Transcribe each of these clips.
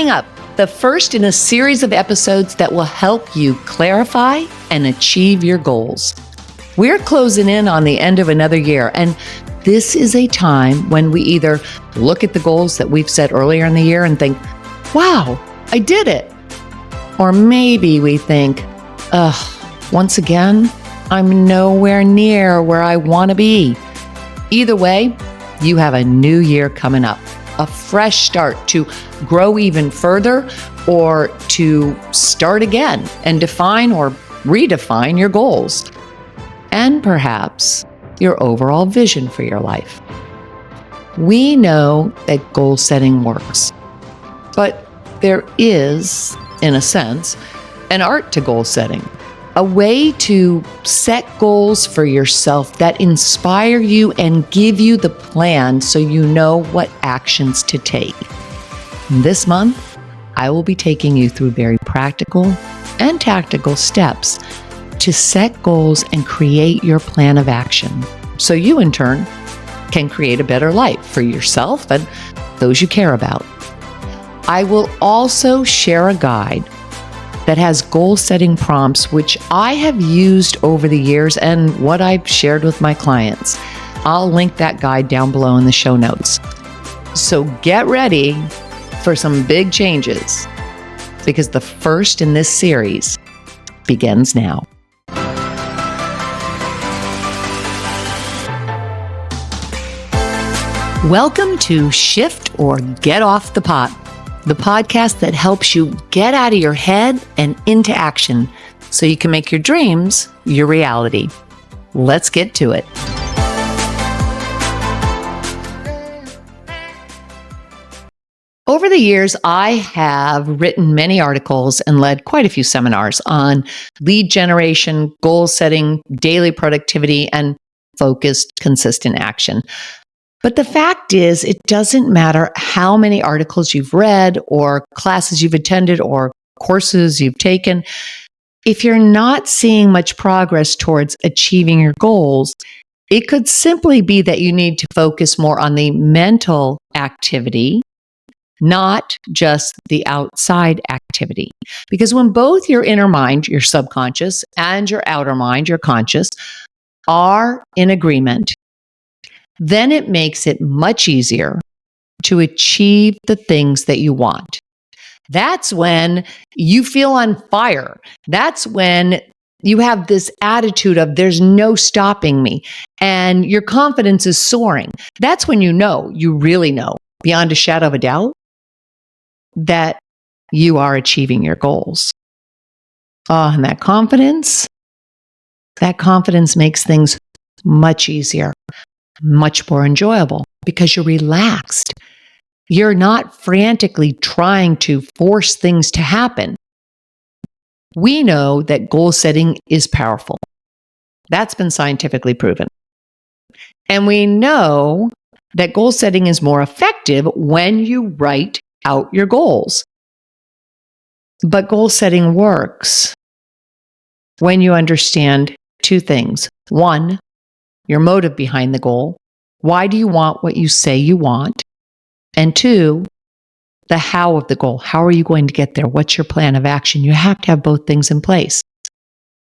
Coming up, the first in a series of episodes that will help you clarify and achieve your goals. We're closing in on the end of another year, and this is a time when we either look at the goals that we've set earlier in the year and think, wow, I did it. Or maybe we think, once again, I'm nowhere near where I want to be. Either way, you have a new year coming up, a fresh start to grow even further or to start again and define or redefine your goals and perhaps your overall vision for your life. We know that goal setting works, but there is, in a sense, an art to goal setting, a way to set goals for yourself that inspire you and give you the plan so you know what actions to take. This month, I will be taking you through very practical and tactical steps to set goals and create your plan of action so you, in turn, can create a better life for yourself and those you care about. I will also share a guide that has goal-setting prompts, which I have used over the years and what I've shared with my clients. I'll link that guide down below in the show notes. So get ready for some big changes because the first in this series begins now. Welcome to Shift or Get Off the Pot, the podcast that helps you get out of your head and into action so you can make your dreams your reality. Let's get to it. Over the years, I have written many articles and led quite a few seminars on lead generation, goal setting, daily productivity, and focused, consistent action. But the fact is, it doesn't matter how many articles you've read or classes you've attended or courses you've taken. If you're not seeing much progress towards achieving your goals, it could simply be that you need to focus more on the mental activity, not just the outside activity. Because when both your inner mind, your subconscious, and your outer mind, your conscious, are in agreement, then it makes it much easier to achieve the things that you want. That's when you feel on fire. That's when you have this attitude of there's no stopping me and your confidence is soaring. That's when you really know, beyond a shadow of a doubt, that you are achieving your goals. And that confidence makes things much easier, much more enjoyable because you're relaxed. You're not frantically trying to force things to happen. We know that goal setting is powerful. That's been scientifically proven. And we know that goal setting is more effective when you write out your goals. But goal setting works when you understand two things. One, your motive behind the goal. Why do you want what you say you want? And two, the how of the goal. How are you going to get there? What's your plan of action? You have to have both things in place.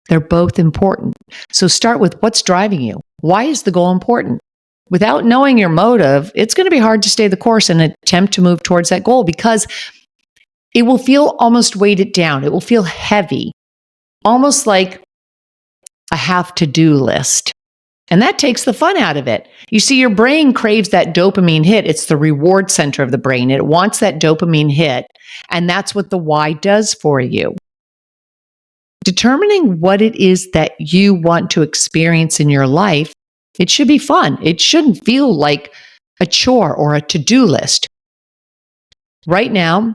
They're both important. So start with what's driving you. Why is the goal important? Without knowing your motive, it's going to be hard to stay the course and attempt to move towards that goal because it will feel almost weighted down. It will feel heavy, almost like a have-to-do list. And that takes the fun out of it. You see, your brain craves that dopamine hit. It's the reward center of the brain. It wants that dopamine hit. And that's what the why does for you. Determining what it is that you want to experience in your life, it should be fun. It shouldn't feel like a chore or a to-do list. Right now,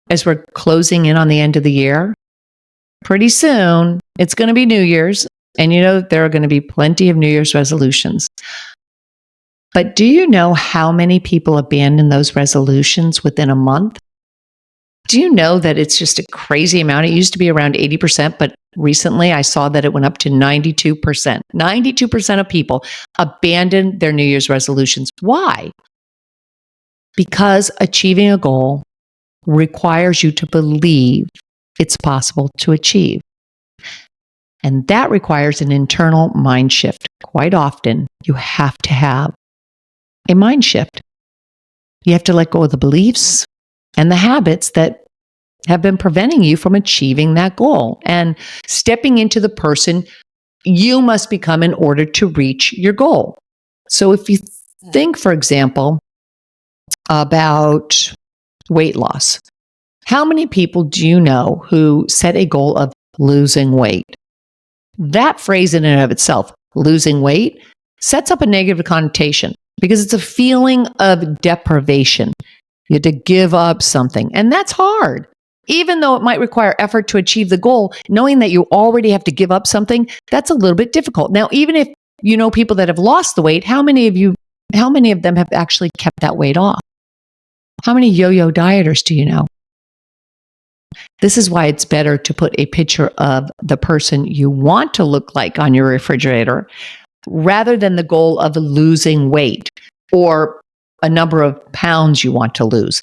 as we're closing in on the end of the year, pretty soon, it's going to be New Year's. And there are going to be plenty of New Year's resolutions. But do you know how many people abandon those resolutions within a month? Do you know that it's just a crazy amount? It used to be around 80%, but recently I saw that it went up to 92%. 92% of people abandon their New Year's resolutions. Why? Because achieving a goal requires you to believe it's possible to achieve. And that requires an internal mind shift. Quite often, you have to have a mind shift. You have to let go of the beliefs and the habits that have been preventing you from achieving that goal and stepping into the person you must become in order to reach your goal. So if you think, for example, about weight loss, how many people do you know who set a goal of losing weight? That phrase in and of itself, losing weight, sets up a negative connotation because it's a feeling of deprivation. You have to give up something, and that's hard. Even though it might require effort to achieve the goal, knowing that you already have to give up something, that's a little bit difficult. Now, even if you know people that have lost the weight, how many of them have actually kept that weight off? How many yo-yo dieters do you know? This is why it's better to put a picture of the person you want to look like on your refrigerator rather than the goal of losing weight or a number of pounds you want to lose.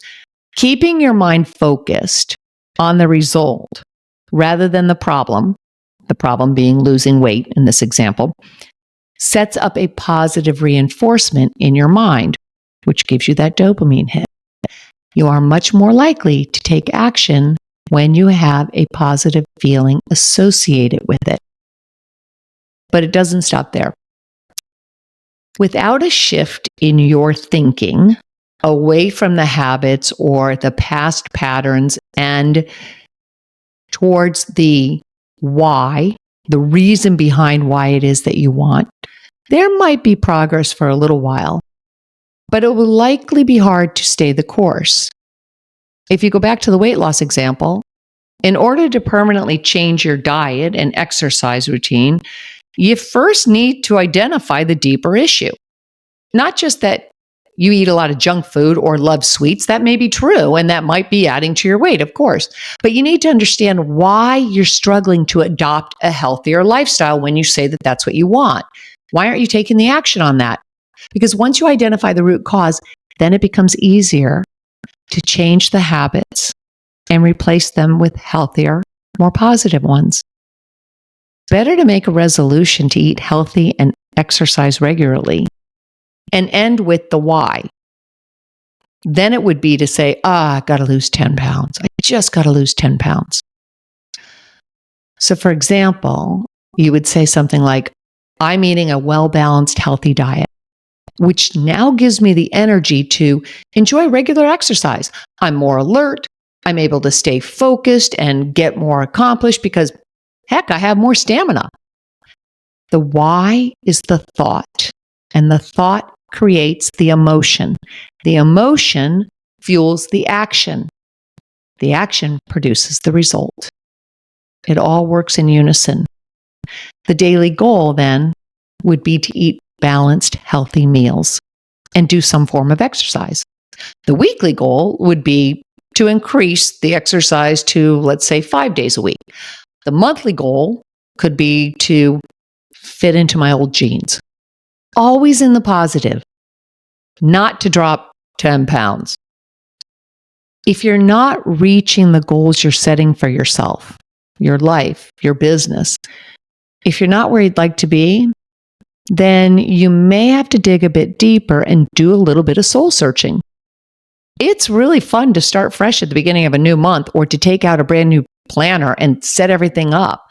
Keeping your mind focused on the result rather than the problem being losing weight in this example, sets up a positive reinforcement in your mind, which gives you that dopamine hit. You are much more likely to take action when you have a positive feeling associated with it. But it doesn't stop there. Without a shift in your thinking away from the habits or the past patterns and towards the why, the reason behind why it is that you want, there might be progress for a little while, but it will likely be hard to stay the course. If you go back to the weight loss example, in order to permanently change your diet and exercise routine, you first need to identify the deeper issue. Not just that you eat a lot of junk food or love sweets. That may be true, and that might be adding to your weight, of course. But you need to understand why you're struggling to adopt a healthier lifestyle when you say that that's what you want. Why aren't you taking the action on that? Because once you identify the root cause, then it becomes easier to change the habits and replace them with healthier, more positive ones. Better to make a resolution to eat healthy and exercise regularly and end with the why. Then it would be to say, I got to lose 10 pounds. I just got to lose 10 pounds. So for example, you would say something like, I'm eating a well-balanced, healthy diet, which now gives me the energy to enjoy regular exercise. I'm more alert. I'm able to stay focused and get more accomplished because, heck, I have more stamina. The why is the thought, and the thought creates the emotion. The emotion fuels the action. The action produces the result. It all works in unison. The daily goal then would be to eat balanced, healthy meals and do some form of exercise. The weekly goal would be to increase the exercise to, let's say, 5 days a week. The monthly goal could be to fit into my old jeans. Always in the positive, not to drop 10 pounds. If you're not reaching the goals you're setting for yourself, your life, your business, if you're not where you'd like to be, then you may have to dig a bit deeper and do a little bit of soul searching. It's really fun to start fresh at the beginning of a new month or to take out a brand new planner and set everything up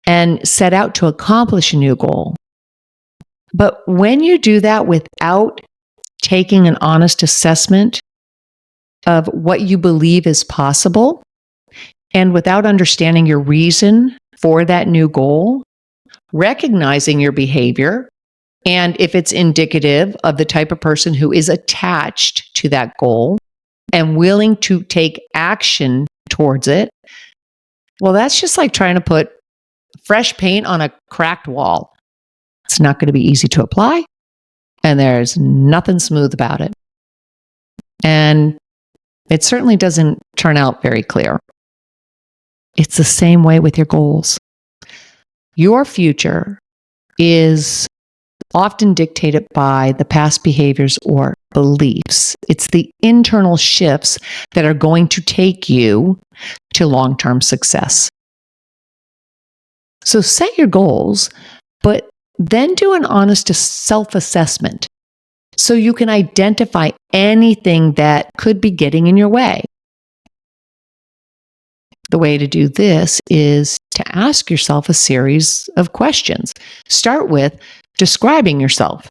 and set out to accomplish a new goal. But when you do that without taking an honest assessment of what you believe is possible and without understanding your reason for that new goal, recognizing your behavior, and if it's indicative of the type of person who is attached to that goal and willing to take action towards it, well, that's just like trying to put fresh paint on a cracked wall. It's not going to be easy to apply, and there's nothing smooth about it. And it certainly doesn't turn out very clear. It's the same way with your goals. Your future is often dictated by the past behaviors or beliefs. It's the internal shifts that are going to take you to long-term success. So set your goals, but then do an honest self-assessment so you can identify anything that could be getting in your way. The way to do this is to ask yourself a series of questions. Start with describing yourself.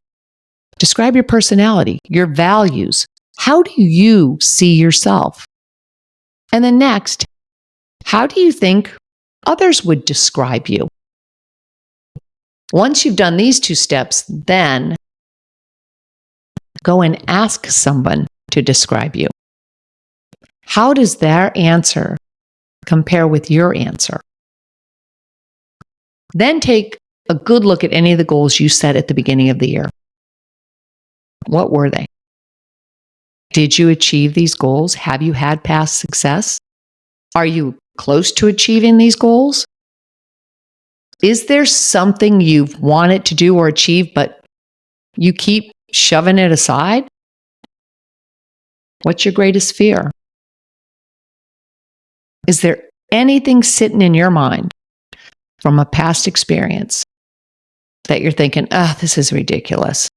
Describe your personality, your values. How do you see yourself? And then next, how do you think others would describe you? Once you've done these two steps, then go and ask someone to describe you. How does their answer compare with your answer? Then take a good look at any of the goals you set at the beginning of the year. What were they? Did you achieve these goals? Have you had past success? Are you close to achieving these goals? Is there something you've wanted to do or achieve, but you keep shoving it aside? What's your greatest fear? Is there anything sitting in your mind from a past experience that you're thinking, this is ridiculous,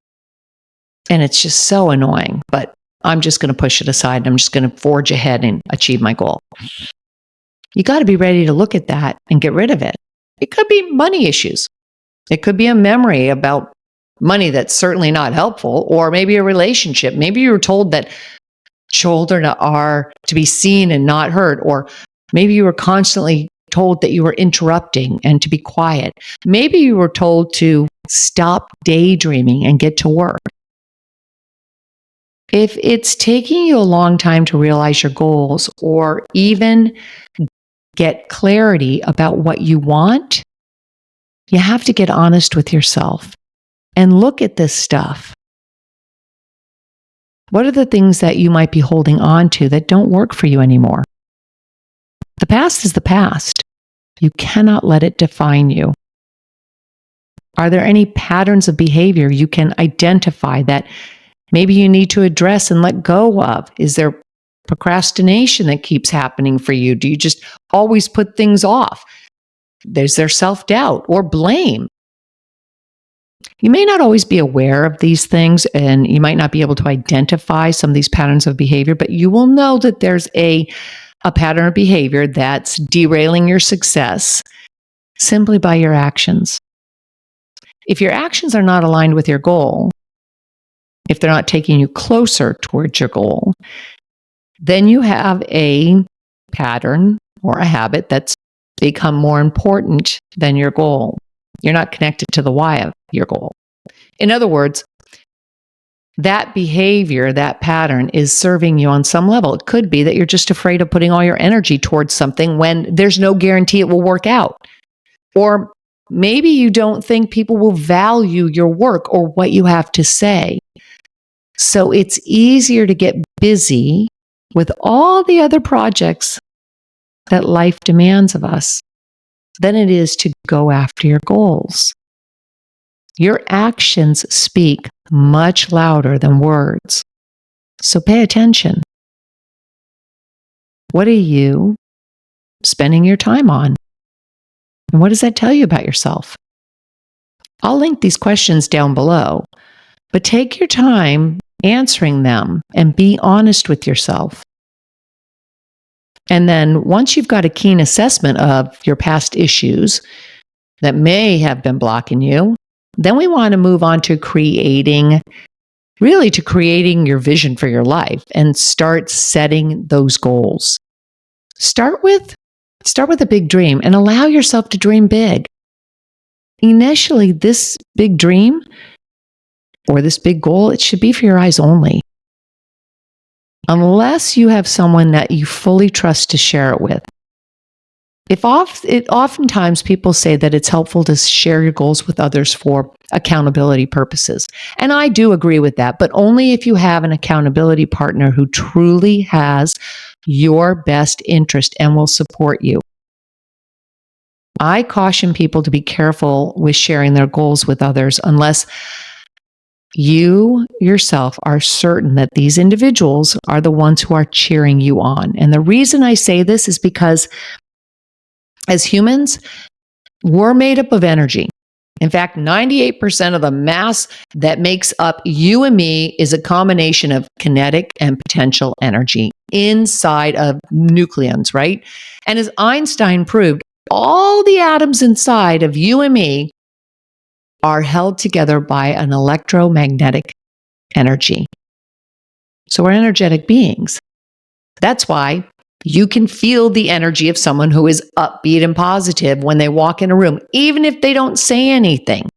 and it's just so annoying, but I'm just going to push it aside. I'm just going to forge ahead and achieve my goal? You got to be ready to look at that and get rid of it. It could be money issues. It could be a memory about money that's certainly not helpful, or maybe a relationship. Maybe you were told that children are to be seen and not heard, or maybe you were constantly told that you were interrupting and to be quiet. Maybe you were told to stop daydreaming and get to work. If it's taking you a long time to realize your goals or even get clarity about what you want, you have to get honest with yourself and look at this stuff. What are the things that you might be holding on to that don't work for you anymore? The past is the past. You cannot let it define you. Are there any patterns of behavior you can identify that maybe you need to address and let go of? Is there procrastination that keeps happening for you? Do you just always put things off? Is there self-doubt or blame? You may not always be aware of these things, and you might not be able to identify some of these patterns of behavior, but you will know that there's a pattern of behavior that's derailing your success simply by your actions. If your actions are not aligned with your goal, if they're not taking you closer towards your goal, then you have a pattern or a habit that's become more important than your goal. You're not connected to the why of your goal. In other words, that behavior, that pattern is serving you on some level. It could be that you're just afraid of putting all your energy towards something when there's no guarantee it will work out. Or maybe you don't think people will value your work or what you have to say. So it's easier to get busy with all the other projects that life demands of us than it is to go after your goals. Your actions speak much louder than words. So pay attention. What are you spending your time on? And what does that tell you about yourself? I'll link these questions down below, but take your time answering them and be honest with yourself. And then once you've got a keen assessment of your past issues that may have been blocking you, then we want to move on to creating your vision for your life and start setting those goals. Start with a big dream and allow yourself to dream big. Initially, this big dream or this big goal, it should be for your eyes only. Unless you have someone that you fully trust to share it with. Oftentimes people say that it's helpful to share your goals with others for accountability purposes. And I do agree with that, but only if you have an accountability partner who truly has your best interest and will support you. I caution people to be careful with sharing their goals with others unless You yourself are certain that these individuals are the ones who are cheering you on. And the reason I say this is because as humans, we're made up of energy. In fact, 98% of the mass that makes up you and me is a combination of kinetic and potential energy inside of nucleons, right? And as Einstein proved, all the atoms inside of you and me are held together by an electromagnetic energy. So we're energetic beings. That's why you can feel the energy of someone who is upbeat and positive when they walk in a room, even if they don't say anything.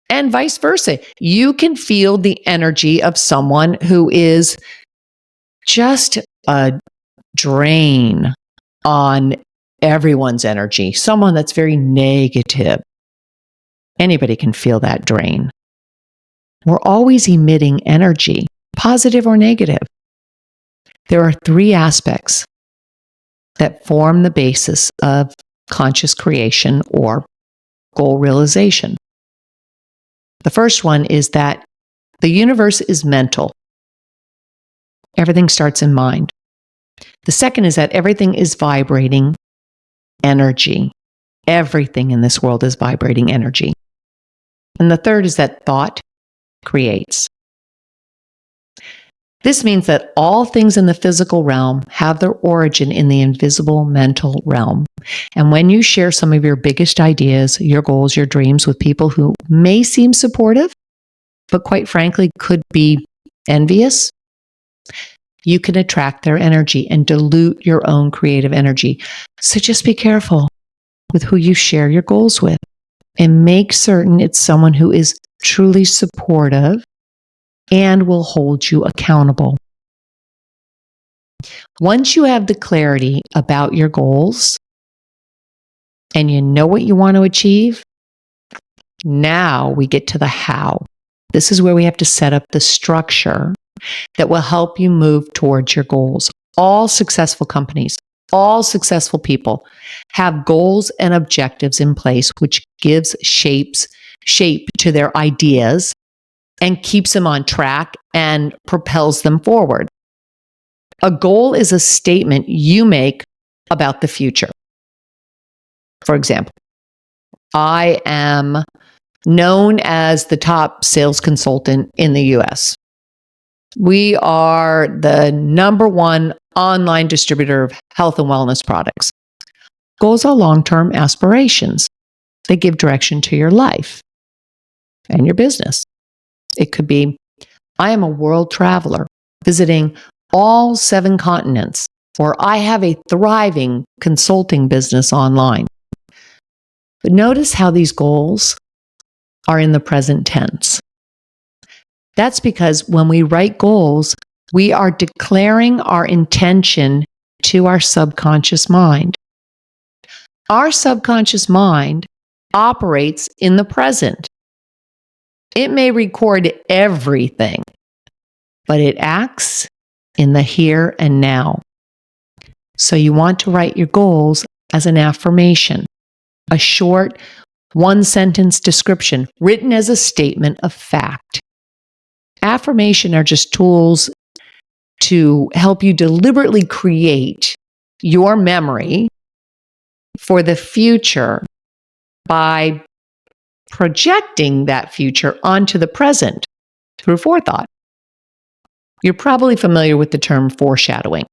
And vice versa. You can feel the energy of someone who is just a drain on everyone's energy, someone that's very negative. Anybody can feel that drain. We're always emitting energy, positive or negative. There are three aspects that form the basis of conscious creation or goal realization. The first one is that the universe is mental. Everything starts in mind. The second is that everything is vibrating energy. Everything in this world is vibrating energy. And the third is that thought creates. This means that all things in the physical realm have their origin in the invisible mental realm. And when you share some of your biggest ideas, your goals, your dreams with people who may seem supportive, but quite frankly could be envious, you can attract their energy and dilute your own creative energy. So just be careful with who you share your goals with and make certain it's someone who is truly supportive and will hold you accountable. Once you have the clarity about your goals and you know what you want to achieve, now we get to the how. This is where we have to set up the structure that will help you move towards your goals. All successful companies, all successful people have goals and objectives in place, which gives shape to their ideas and keeps them on track and propels them forward. A goal is a statement you make about the future. For example, I am known as the top sales consultant in the US. We are the number one online distributor of health and wellness products. Goals are long-term aspirations. They give direction to your life and your business. It could be, I am a world traveler visiting all 7 continents, or I have a thriving consulting business online. But notice how these goals are in the present tense. That's because when we write goals, we are declaring our intention to our subconscious mind. Our subconscious mind operates in the present. It may record everything, but it acts in the here and now. So you want to write your goals as an affirmation, a short, one-sentence description written as a statement of fact. Affirmation are just tools to help you deliberately create your memory for the future by projecting that future onto the present through forethought. You're probably familiar with the term foreshadowing,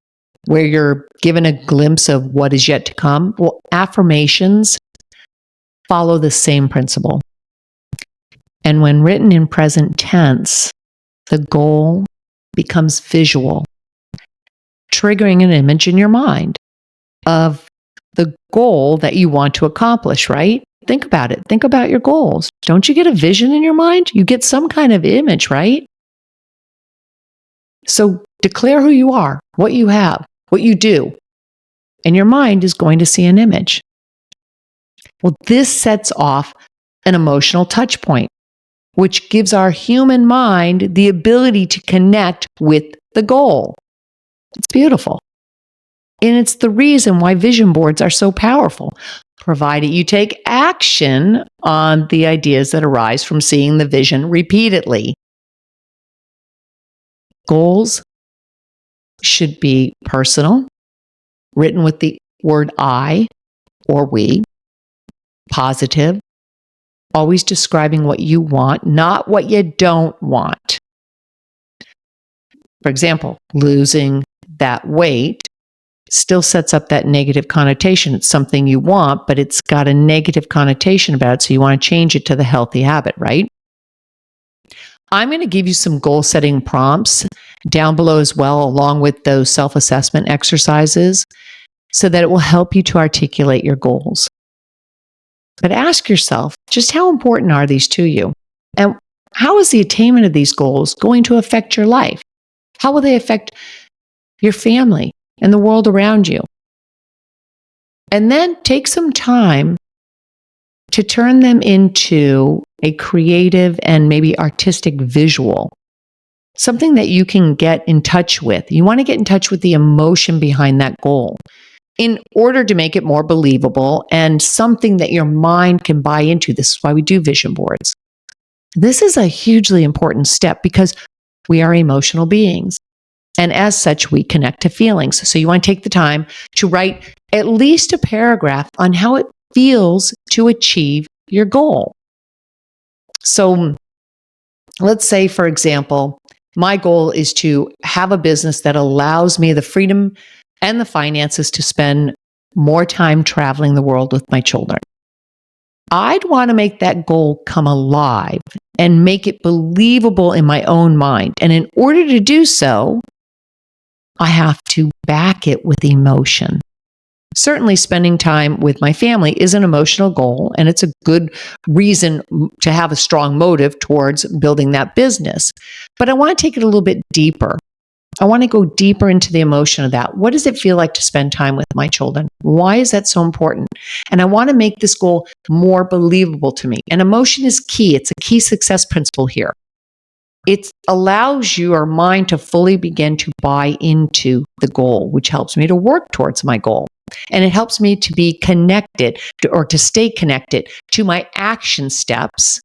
where you're given a glimpse of what is yet to come. Well, affirmations follow the same principle. And when written in present tense, the goal becomes visual, triggering an image in your mind of the goal that you want to accomplish, right? Think about it. Think about your goals. Don't you get a vision in your mind? You get some kind of image, right? So declare who you are, what you have, what you do, and your mind is going to see an image. Well, this sets off an emotional touch point, which gives our human mind the ability to connect with the goal. It's beautiful. And it's the reason why vision boards are so powerful, provided you take action on the ideas that arise from seeing the vision repeatedly. Goals should be personal, written with the word I or we, positive, always describing what you want, not what you don't want. For example, losing that weight still sets up that negative connotation. It's something you want, but it's got a negative connotation about it. So you want to change it to the healthy habit, right? I'm going to give you some goal setting prompts down below as well, along with those self-assessment exercises, so that it will help you to articulate your goals. But ask yourself, just how important are these to you? And how is the attainment of these goals going to affect your life? How will they affect your family and the world around you? And then take some time to turn them into a creative and maybe artistic visual, something that you can get in touch with. You want to get in touch with the emotion behind that goal in order to make it more believable and something that your mind can buy into. This is why we do vision boards. This is a hugely important step because we are emotional beings. And as such, we connect to feelings. So you want to take the time to write at least a paragraph on how it feels to achieve your goal. So let's say, for example, my goal is to have a business that allows me the freedom and the finances to spend more time traveling the world with my children. I'd want to make that goal come alive and make it believable in my own mind. And in order to do so, I have to back it with emotion. Certainly, spending time with my family is an emotional goal, and it's a good reason to have a strong motive towards building that business. But I want to take it a little bit deeper. I want to go deeper into the emotion of that. What does it feel like to spend time with my children? Why is that so important? And I want to make this goal more believable to me. And emotion is key. It's a key success principle here. It allows your mind to fully begin to buy into the goal, which helps me to work towards my goal. And it helps me to be connected or to stay connected to my action steps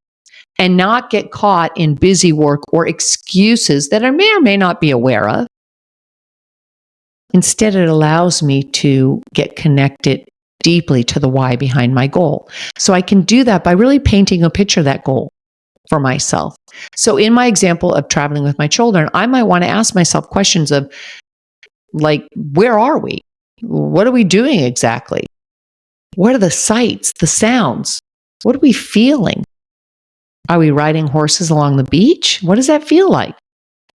and not get caught in busy work or excuses that I may or may not be aware of. Instead, it allows me to get connected deeply to the why behind my goal. So I can do that by really painting a picture of that goal for myself. So in my example of traveling with my children, I might want to ask myself questions of like, where are we? What are we doing exactly? What are the sights, the sounds? What are we feeling? Are we riding horses along the beach? What does that feel like?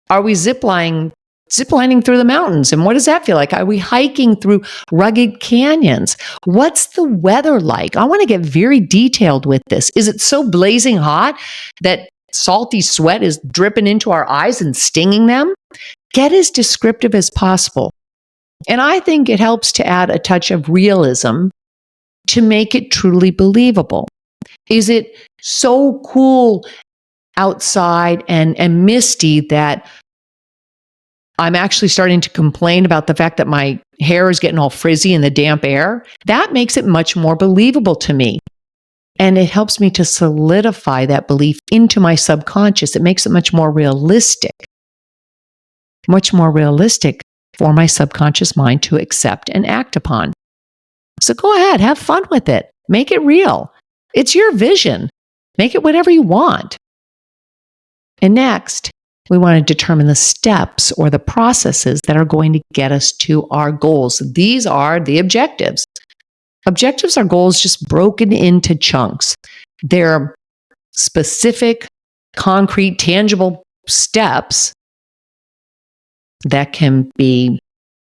Are we ziplining through the mountains? And what does that feel like? Are we hiking through rugged canyons? What's the weather like? I want to get very detailed with this. Is it so blazing hot that salty sweat is dripping into our eyes and stinging them? Get as descriptive as possible. And I think it helps to add a touch of realism to make it truly believable. Is it so cool outside and misty that I'm actually starting to complain about the fact that my hair is getting all frizzy in the damp air? That makes it much more believable to me. And it helps me to solidify that belief into my subconscious. It makes it much more realistic for my subconscious mind to accept and act upon. So go ahead, have fun with it. Make it real. It's your vision. Make it whatever you want. And next, we want to determine the steps or the processes that are going to get us to our goals. These are the objectives. Objectives are goals just broken into chunks. They're specific, concrete, tangible steps that can be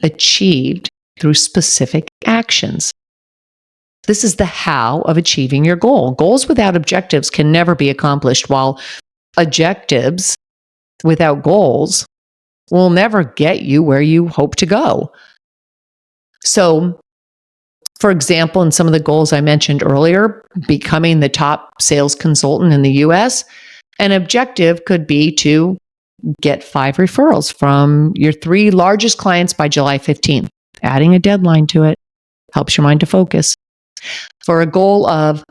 achieved through specific actions. This is the how of achieving your goal. Goals without objectives can never be accomplished, while objectives without goals will never get you where you hope to go. So, for example, in some of the goals I mentioned earlier, becoming the top sales consultant in the US, an objective could be to get 5 referrals from your 3 largest clients by July 15th. Adding a deadline to it helps your mind to focus. For a goal of,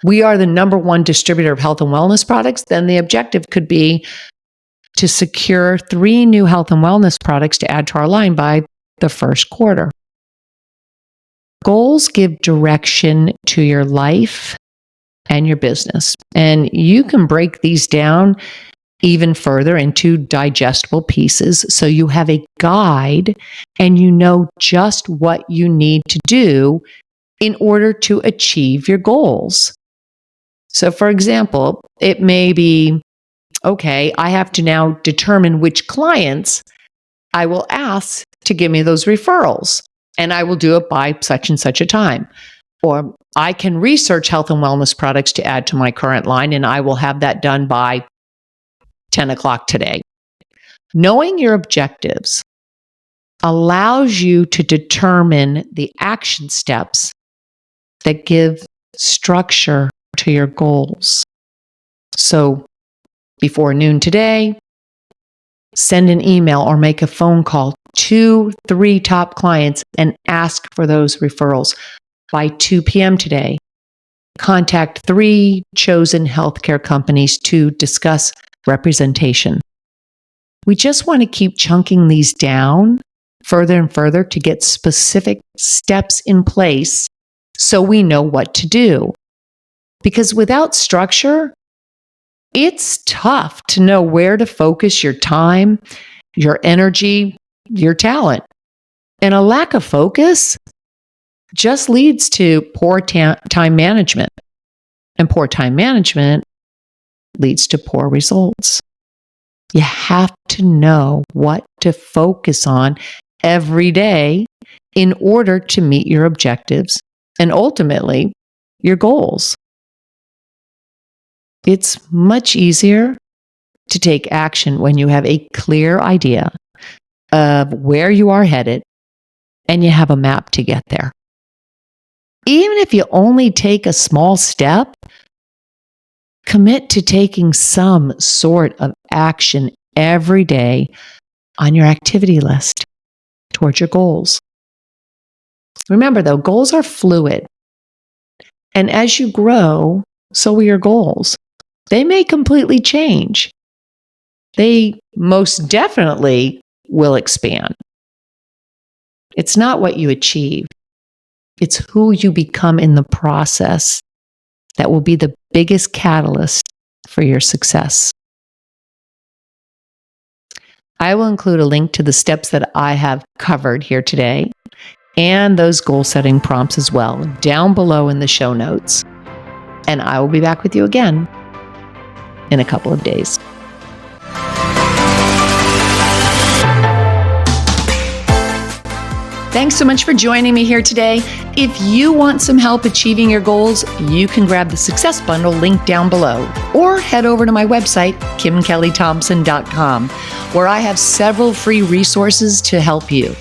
we are the #1 distributor of health and wellness products, then the objective could be to secure 3 new health and wellness products to add to our line by the first quarter. Goals give direction to your life and your business. And you can break these down even further into digestible pieces so you have a guide and you know just what you need to do in order to achieve your goals. So, for example, it may be, okay, I have to now determine which clients I will ask to give me those referrals, and I will do it by such and such a time. Or I can research health and wellness products to add to my current line, and I will have that done by 10 o'clock today. Knowing your objectives allows you to determine the action steps that give structure to your goals. So before noon today, send an email or make a phone call to 3 top clients and ask for those referrals. By 2 p.m. today, contact 3 chosen healthcare companies to discuss representation. We just want to keep chunking these down further and further to get specific steps in place so we know what to do. Because without structure, it's tough to know where to focus your time, your energy, your talent. And a lack of focus just leads to poor time management. And poor time management leads to poor results. You have to know what to focus on every day in order to meet your objectives and ultimately your goals. It's much easier to take action when you have a clear idea of where you are headed and you have a map to get there. Even if you only take a small step, commit to taking some sort of action every day on your activity list towards your goals. Remember, though, goals are fluid. And as you grow, so will your goals. They may completely change. They most definitely will expand. It's not what you achieve. It's who you become in the process that will be the biggest catalyst for your success. I will include a link to the steps that I have covered here today and those goal-setting prompts as well down below in the show notes. And I will be back with you again in a couple of days. Thanks so much for joining me here today. If you want some help achieving your goals, you can grab the Success Bundle link down below or head over to my website, KimKelleyThompson.com, where I have several free resources to help you.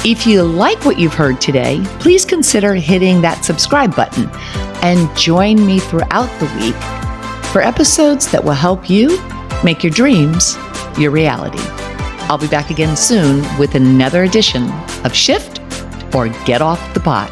If you like what you've heard today, please consider hitting that subscribe button and join me throughout the week for episodes that will help you make your dreams your reality. I'll be back again soon with another edition of Shift or Get Off the Pot.